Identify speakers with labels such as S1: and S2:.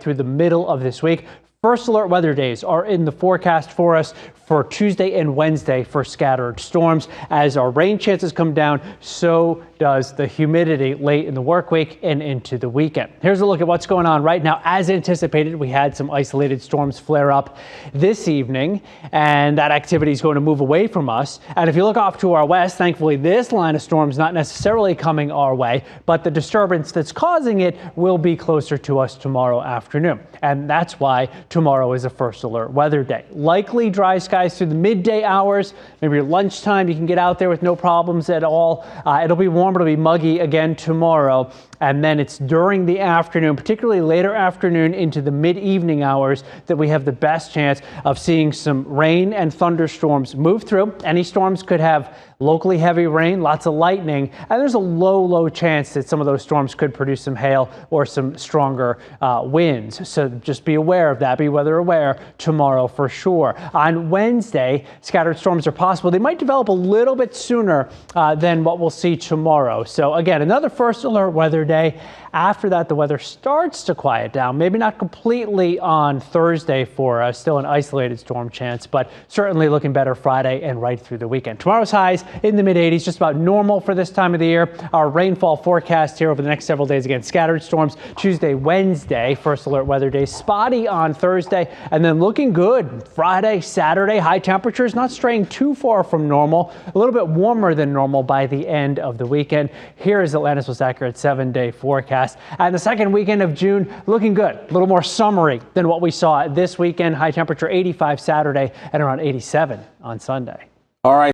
S1: through the middle of this week. First alert weather days are in the forecast for us for Tuesday and Wednesday for scattered storms. As our rain chances come down, so does the humidity late in the work week and into the weekend. Here's a look at what's going on right now. As anticipated, we had some isolated storms flare up this evening, and that activity is going to move away from us. And if you look off to our west, thankfully this line of storms not necessarily coming our way, but the disturbance that's causing it will be closer to us tomorrow afternoon. And that's why tomorrow is a first alert weather day. Likely dry skies through the midday hours, maybe your lunchtime. You can get out there with no problems at all. It'll be warm, it'll be muggy again tomorrow. And then it's during the afternoon, particularly later afternoon into the mid-evening hours, that we have the best chance of seeing some rain and thunderstorms move through. Any storms could have locally heavy rain, lots of lightning, and there's a low chance that some of those storms could produce some hail or some stronger winds. So just be aware of that. Be weather aware tomorrow for sure. On Wednesday, scattered storms are possible. They might develop a little bit sooner than what we'll see tomorrow. So again, another first alert weather day. After that, the weather starts to quiet down. Maybe not completely on Thursday for us, still an isolated storm chance, but certainly looking better Friday and right through the weekend. Tomorrow's highs in the mid-80s, just about normal for this time of the year. Our rainfall forecast here over the next several days, again, scattered storms Tuesday, Wednesday, first alert weather day, spotty on Thursday, and then looking good Friday, Saturday. High temperatures not straying too far from normal, a little bit warmer than normal by the end of the weekend. Here is Atlanta's most accurate 7-day forecast. And the second weekend of June looking good, a little more summery than what we saw this weekend. High temperature 85 Saturday and around 87 on Sunday.
S2: All right.